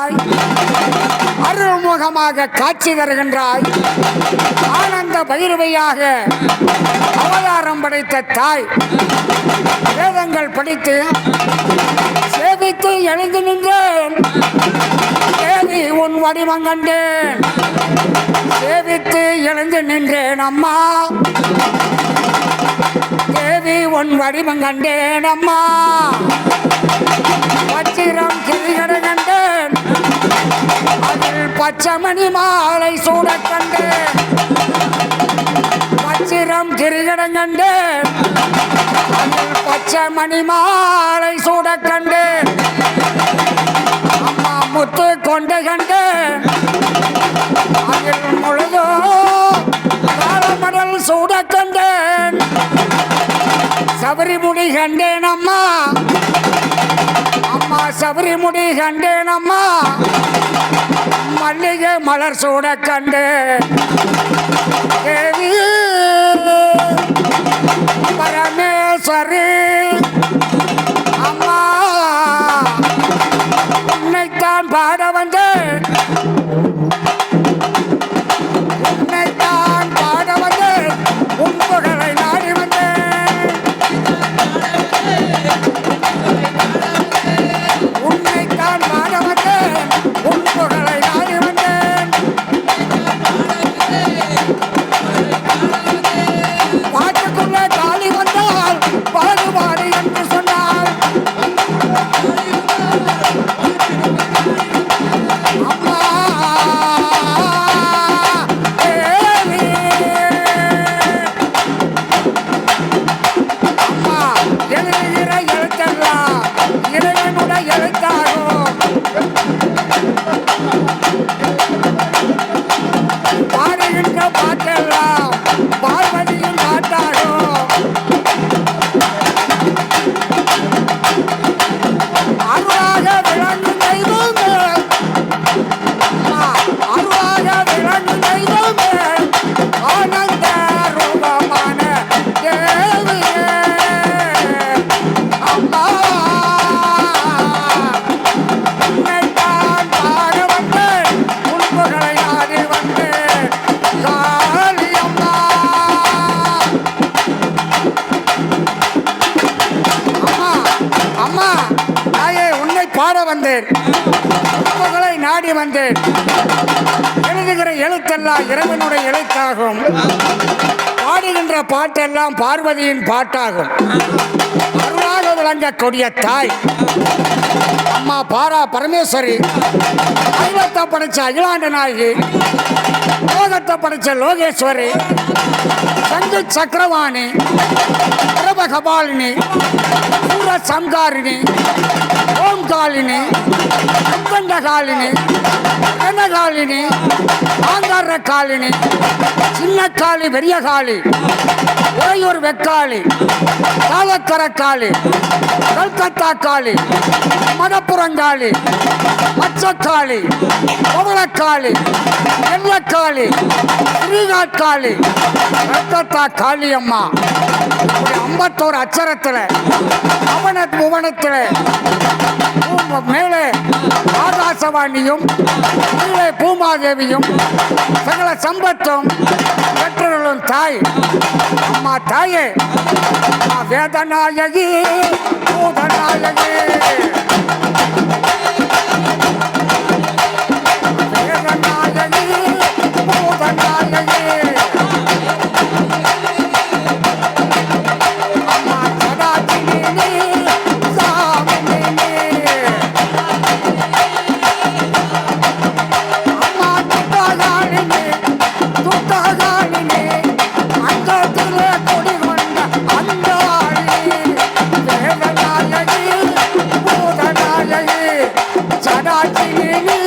வருகின்றாய், அருள்முகமாக காட்சி தருகின்றாய். ஆனந்த பைரவியாக அவதாரம் படைத்த தாய், வேதங்கள் படித்து சேவித்து எழுந்து நின்றேன். தேவி உன் வடிவம் கண்டேன், சேவித்து எழுந்து நின்றேன் அம்மா. தேவி உன் வடிவம் கண்டேன் அம்மா. வச்சிரம் கிரிகடை கண்டேன், அதில் பச்சைமணி மாலை சூட கண்டேன். வச்சிரம் கிரிகடை கண்டேன், அதில் பச்சைமணி மாலை சூட கண்டேன். அம்மா முத்து கொண்டு கண்டேன், அதில் முழுதோ காலமடல் சூட கண்டேன். சபரிமுடி கண்டேன் அம்மா, அம்மா சபரிமுடி கண்டேன் அம்மா. மல்லிகை மலர் சூட கண்டேன். தேவி பரமேஸ்வரி அம்மா, உன்னைத்தான் பாட வந்தேன், உன்னைத்தான் பாட வந்தேன், உன் புகழை நாடி வந்தேன். உன்னைத்தான் பாட வந்தேன், உன் புகழை நாடி வந்தேன். பாட்டுக்குள்ள காளி வந்தால் பாடுபாடு என்று சொன்னாள். அம்மா தேவி, அம்மா எழுதுகிற எழுத்தெல்லாம் இறைவனுடைய எழுத்தாகும். பாடுகின்ற பாட்டெல்லாம் பார்வதியின் பாட்டாகும். அருளாக விளங்கும் தெய்வமே, அம்மா அருளாக விளங்கும் தெய்வமே, ஆனந்த ரூபமான தேவியே அம்மா. உன்னைத்தான் பாட வந்தேன், உன் புகழை நாடி வந்தேன் காளி அம்மா. அம்மா அம்மா தாயே, உன்னை பாட வந்தேன், புகழை நாடி வந்தேன். எழுதுகிற எழுத்தெல்லாம் இறைவனுடைய எழுத்தாகும். பாடுகின்ற பாட்டெல்லாம் பார்வதியின் பாட்டாகும். அருளாக விளங்கக்கூடிய தாய் அம்மா பாரா பரமேஸ்வரி, அகிலத்தை படைச்ச அகிலாண்ட நாயகி, லோகத்தை படைச்ச லோகேஸ்வரி, சங்கு சக்கரவாணி, பிரபகபாலினி, சூர சங்காரிணி, ஓம்காலினி, கண்டகாலினி, கனகாலினி, ஆங்கார காலினி, சின்ன காளி, பெரிய காளி, உறையூர் வெக்காளி, காலக்கர காளி, கல்கத்தா காளி, மணப்புறங்காளி, மச்சக்காளி, பவளக்காளி, எல்லக்காளி, ஸ்ரீகாட்காளி, கல்கத்தா காளி அம்மா. 51 அச்சரத்தில் அவன புவனத்தில் மேலே ஆகாசவாணியும் கீழே பூமாதேவியும் சகல சம்பத்தும் பெற்றவர்களும் தாய் அம்மா. தாயே வேதநாயகி பூதநாயகி, வேதநாயகி பூதநாயகி அம்மா. சதாசினி சாமினி அம்மா, துத்தாகாலினி துத்தாகாலினி, அந்தத்திலே குடிகொண்ட அந்தாளி. வேதநாயகி பூதநாயகி சதாசினி